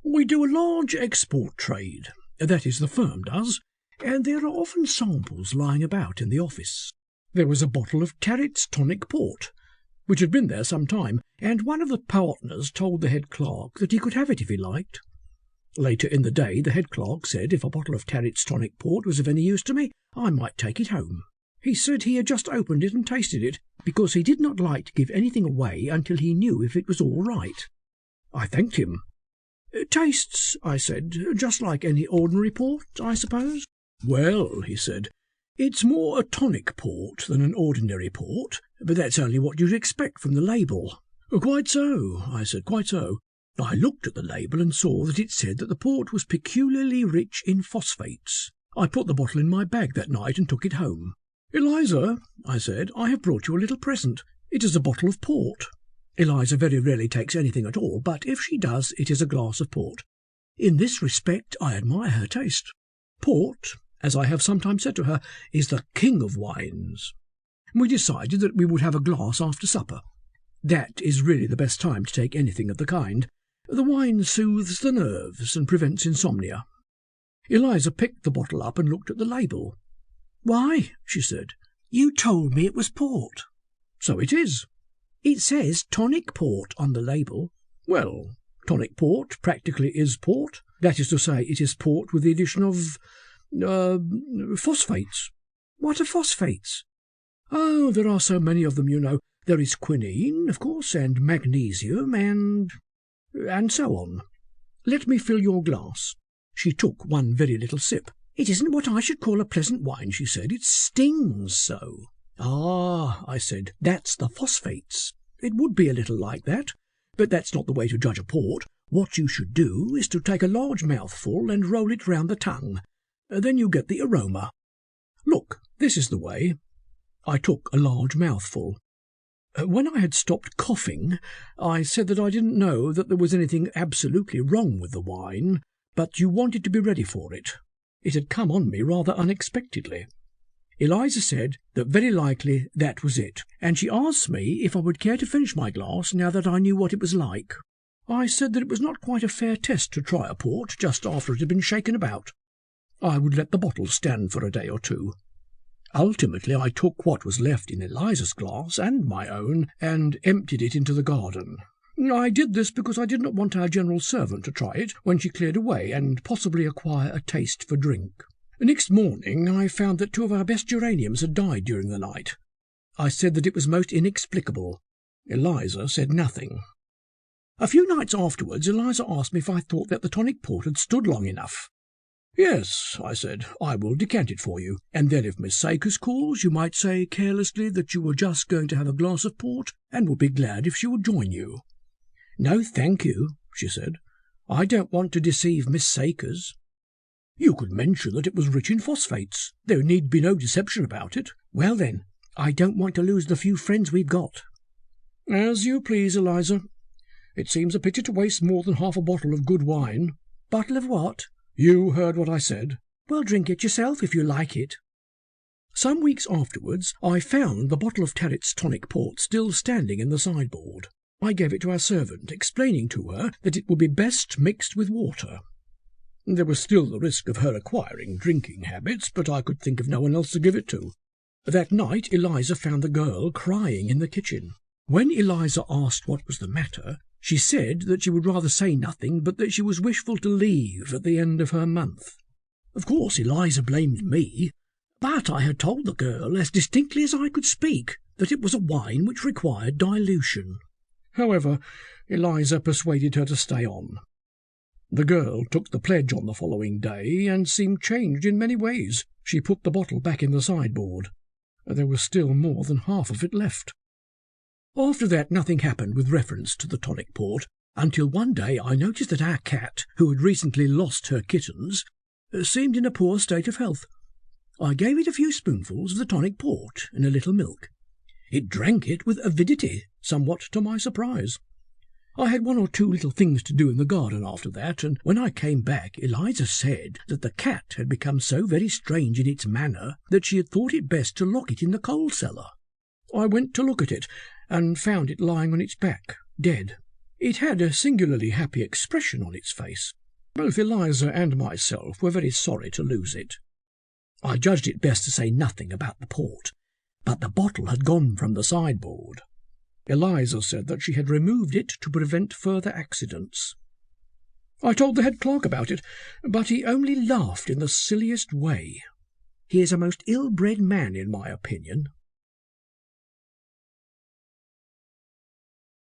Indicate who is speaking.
Speaker 1: We do a large export trade. That is, the firm does, and there are often samples lying about in the office. There was a bottle of Tarret's tonic port, which had been there some time, and one of the partners told the head clerk that he could have it if he liked. Later in the day the head clerk said if a bottle of Tarret's tonic port was of any use to me, I might take it home. He said he had just opened it and tasted it, because he did not like to give anything away until he knew if it was all right. I thanked him. "Tastes," I said, "just like any ordinary port, I suppose?" "Well," he said, "it's more a tonic port than an ordinary port, but that's only what you'd expect from the label." "Quite so," I said, "quite so." I looked at the label and saw that it said that the port was peculiarly rich in phosphates. I put the bottle in my bag that night and took it home. "Eliza," I said, "I have brought you a little present. It is a bottle of port." Eliza very rarely takes anything at all, but if she does, it is a glass of port. In this respect I admire her taste. Port, as I have sometimes said to her, is the king of wines. We decided that we would have a glass after supper. That is really the best time to take anything of the kind. The wine soothes the nerves and prevents insomnia. Eliza picked the bottle up and looked at the label. "Why," she said, "you told me it was port." "So it is." "It says tonic port on the label." "Well, tonic port practically is port. That is to say, it is port with the addition of phosphates." "What are phosphates?" "Oh, there are so many of them, you know. There is quinine, of course, and magnesium, and so on. Let me fill your glass." She took one very little sip. "It isn't what I should call a pleasant wine," she said. "It stings so." "Ah," I said, "that's the phosphates. It would be a little like that, but that's not the way to judge a port. What you should do is to take a large mouthful and roll it round the tongue. Then you get the aroma. Look, this is the way." I took a large mouthful. When I had stopped coughing, I said that I didn't know that there was anything absolutely wrong with the wine, but you wanted to be ready for it. It had come on me rather unexpectedly. Eliza said that very likely that was it, and she asked me if I would care to finish my glass now that I knew what it was like. I said that it was not quite a fair test to try a port just after it had been shaken about. I would let the bottle stand for a day or two. Ultimately I took what was left in Eliza's glass and my own and emptied it into the garden. I did this because I did not want our general servant to try it when she cleared away and possibly acquire a taste for drink. Next morning I found that 2 of our best geraniums had died during the night. I said that it was most inexplicable. Eliza said nothing. A few nights afterwards Eliza asked me if I thought that the tonic port had stood long enough. "Yes," I said, "I will decant it for you, and then if Miss Sakers calls you might say carelessly that you were just going to have a glass of port and would be glad if she would join you." "No, thank you," she said. "I don't want to deceive Miss Sakers." "You could mention that it was rich in phosphates. There need be no deception about it." "Well then, I don't want to lose the few friends we've got." "As you please, Eliza. It seems a pity to waste more than half a bottle of good wine." "Bottle of what?" "You heard what I said." "Well, drink it yourself if you like it." Some weeks afterwards I found the bottle of Tarret's tonic port still standing in the sideboard. I gave it to our servant, explaining to her that it would be best mixed with water. There was still the risk of her acquiring drinking habits, but I could think of no one else to give it to. That night Eliza found the girl crying in the kitchen. When Eliza asked what was the matter, she said that she would rather say nothing, but that she was wishful to leave at the end of her month. Of course Eliza blamed me, but I had told the girl as distinctly as I could speak that it was a wine which required dilution. However, Eliza persuaded her to stay on. The girl took the pledge on the following day and seemed changed in many ways. She put the bottle back in the sideboard. There was still more than half of it left. After that nothing happened with reference to the tonic port, until one day I noticed that our cat, who had recently lost her kittens, seemed in a poor state of health. I gave it a few spoonfuls of the tonic port in a little milk. It drank it with avidity, somewhat to my surprise. I had 1 or 2 little things to do in the garden after that, and when I came back Eliza said that the cat had become so very strange in its manner that she had thought it best to lock it in the coal cellar. I went to look at it, and found it lying on its back, dead. It had a singularly happy expression on its face. Both Eliza and myself were very sorry to lose it. I judged it best to say nothing about the port, but the bottle had gone from the sideboard. Eliza said that she had removed it to prevent further accidents. I told the head clerk about it, but he only laughed in the silliest way. He is a most ill-bred man, in my opinion,